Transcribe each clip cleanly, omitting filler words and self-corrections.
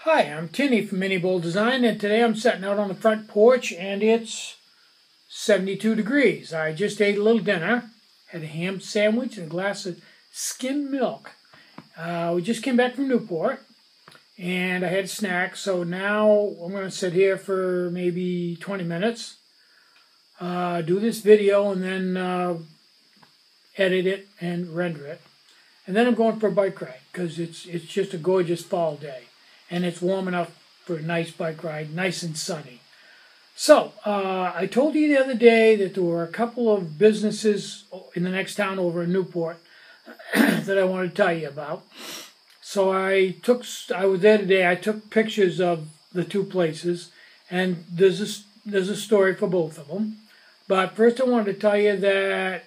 Hi, I'm Tinny from Mini Bowl Design, and today I'm sitting out on the front porch and it's 72 degrees. I just ate a little dinner, had a ham sandwich and a glass of skim milk. We just came back from Newport and I had a snack, so now I'm going to sit here for maybe 20 minutes, do this video and then edit it and render it. And then I'm going for a bike ride because it's just a gorgeous fall day. And it's warm enough for a nice bike ride, nice and sunny. So, I told you the other day that there were a couple of businesses in the next town over in Newport that I wanted to tell you about. So I was there today, I took pictures of the two places, and there's a story for both of them. But first I wanted to tell you that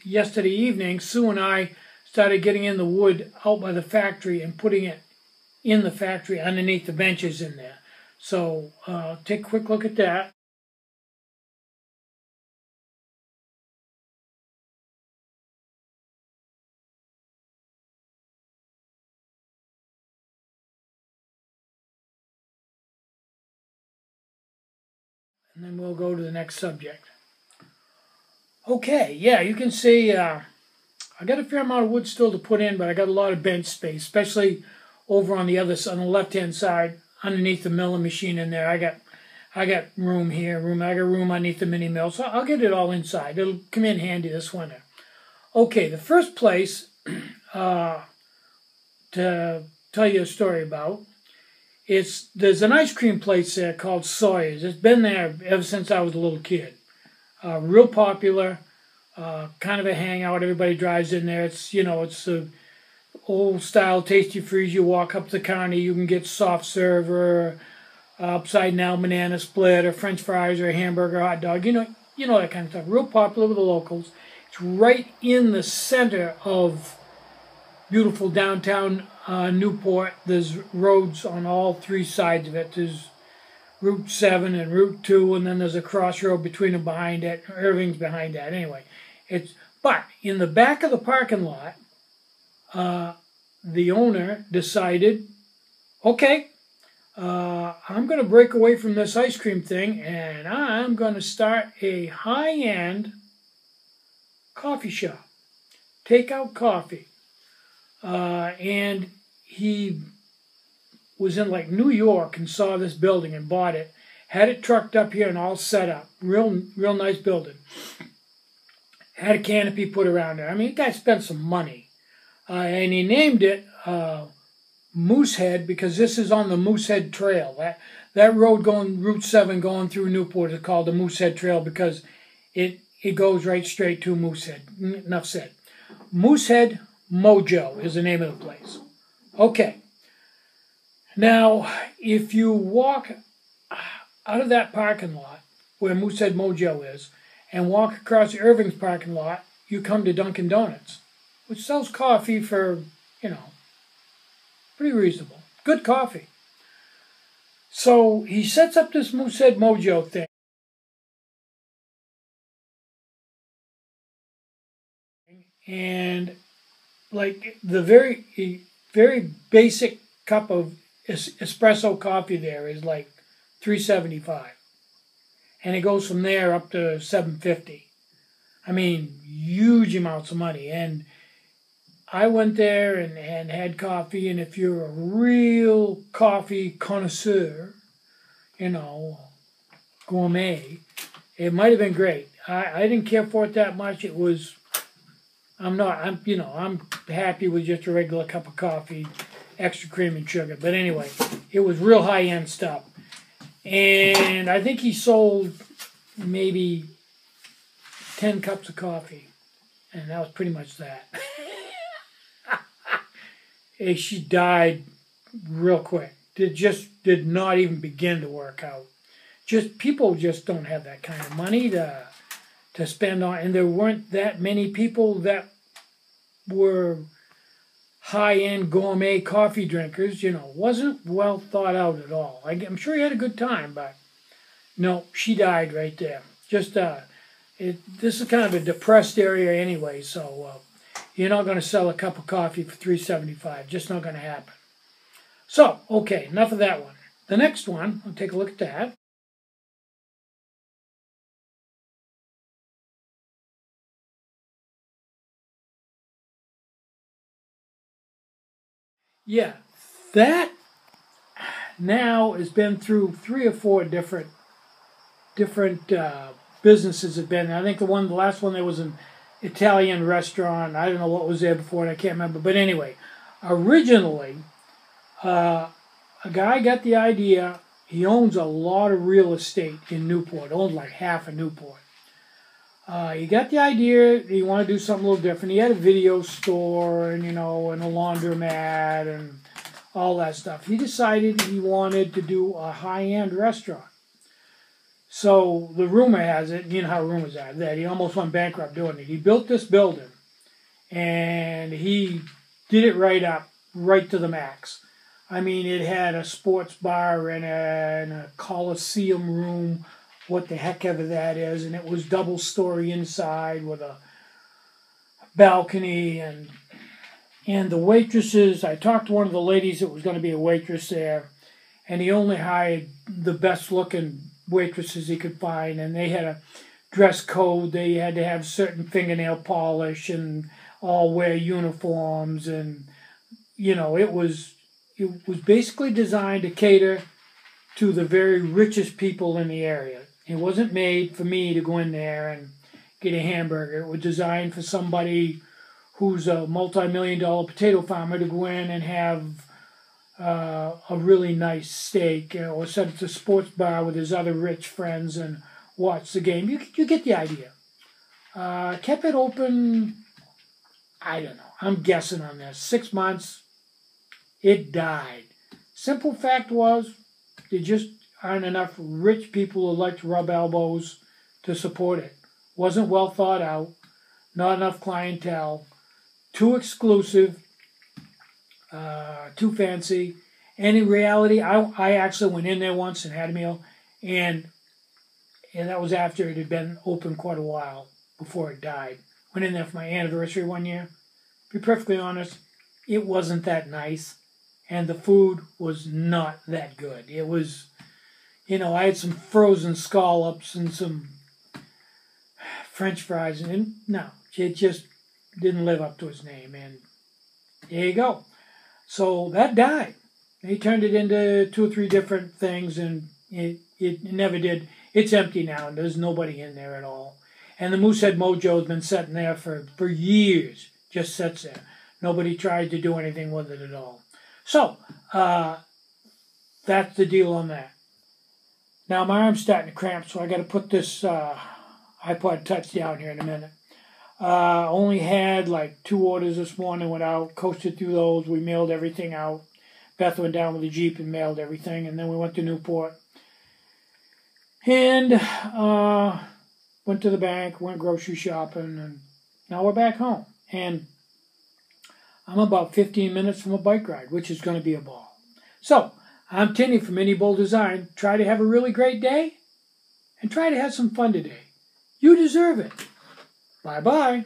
yesterday evening, Sue and I started getting in the wood out by the factory and putting it in the factory underneath the benches in there. So take a quick look at that. And then we'll go to the next subject. Okay, yeah, you can see I got a fair amount of wood still to put in, but I got a lot of bench space, especially over on the left-hand side, underneath the milling machine in there. I got room here, I got room underneath the mini mill, so I'll get it all inside. It'll come in handy this winter. Okay, the first place to tell you a story about, there's an ice cream place there called Sawyer's. It's been there ever since I was a little kid. Real popular. Kind of a hangout. Everybody drives in there. It's the old style tasty freeze. You walk up the counter, you can get soft serve or upside down banana split or French fries or a hamburger, hot dog. You know that kind of stuff. Real popular with the locals. It's right in the center of beautiful downtown Newport. There's roads on all three sides of it. There's Route 7 and Route 2, and then there's a crossroad between them behind it. Everything's behind that. Anyway. But in the back of the parking lot, the owner decided, okay, I'm going to break away from this ice cream thing, and I'm going to start a high-end coffee shop, takeout coffee. And he was in like New York and saw this building and bought it, had it trucked up here and all set up, real nice building. Had a canopy put around it. I mean, the guy spent some money. And he named it Moose Head because this is on the Moose Head Trail. That road going, Route 7 going through Newport is called the Moose Head Trail because it goes right straight to Moose Head. Enough said. Moose Head Mojo is the name of the place. Okay. Now, if you walk out of that parking lot where Moose Head Mojo is, and walk across Irving's parking lot, you come to Dunkin' Donuts, which sells coffee for, pretty reasonable. Good coffee. So he sets up this Moose Head Mojo thing. And like the very basic cup of espresso coffee there is like $3.75. And it goes from there up to $7.50. I mean, huge amounts of money. And I went there and had coffee. And if you're a real coffee connoisseur, gourmet, it might have been great. I didn't care for it that much. I'm happy with just a regular cup of coffee, extra cream and sugar. But anyway, it was real high-end stuff. And I think he sold maybe 10 cups of coffee. And that was pretty much that. She died real quick. It just did not even begin to work out. People just don't have that kind of money to spend on. And there weren't that many people that were high-end gourmet coffee drinkers, wasn't well thought out at all. I'm sure he had a good time, but no, she died right there. Just, this is kind of a depressed area anyway, so you're not going to sell a cup of coffee for $3.75. Just not going to happen. So, okay, enough of that one. The next one, I'll take a look at that. Yeah, that now has been through 3 or 4 different businesses. Have been. I think the last one there was an Italian restaurant. I don't know what was there before, and I can't remember. But anyway, originally, a guy got the idea. He owns a lot of real estate in Newport. Owns like half of Newport. He got the idea. He wanted to do something a little different. He had a video store and and a laundromat and all that stuff. He decided he wanted to do a high-end restaurant. So the rumor has it, you know how rumors are, that he almost went bankrupt doing it. He built this building, and he did it right to the max. I mean, it had a sports bar in it, and a Coliseum room, what the heck ever that is, and it was double-story inside with a balcony, and the waitresses, I talked to one of the ladies that was going to be a waitress there, and he only hired the best-looking waitresses he could find, and they had a dress code. They had to have certain fingernail polish and all wear uniforms, and it was basically designed to cater to the very richest people in the area. It wasn't made for me to go in there and get a hamburger. It was designed for somebody who's a multi-million-dollar potato farmer to go in and have a really nice steak, or set at a sports bar with his other rich friends and watch the game. You get the idea. Kept it open, I don't know, I'm guessing on this, 6 months. It died. Simple fact was, there just aren't enough rich people who like to rub elbows to support it. Wasn't well thought out, not enough clientele, too exclusive, too fancy. And in reality, I actually went in there once and had a meal, and that was after it had been open quite a while before it died. Went in there for my anniversary one year. To be perfectly honest, it wasn't that nice, and the food was not that good. It was, I had some frozen scallops and some French fries, and no, it just didn't live up to its name, and there you go. So that died. They turned it into 2 or 3 different things, and it never did. It's empty now, and there's nobody in there at all. And the Moose Head Mojo has been sitting there for years, just sits there. Nobody tried to do anything with it at all. So, that's the deal on that. Now, my arm's starting to cramp, so I got to put this iPod Touch down here in a minute. Only had like 2 orders this morning, went out, coasted through those. We mailed everything out. Beth went down with the Jeep and mailed everything, and then we went to Newport. And went to the bank, went grocery shopping, and now we're back home. And I'm about 15 minutes from a bike ride, which is going to be a ball. So, I'm Tinny from Mini Bull Design. Try to have a really great day, and try to have some fun today. You deserve it. Bye-bye.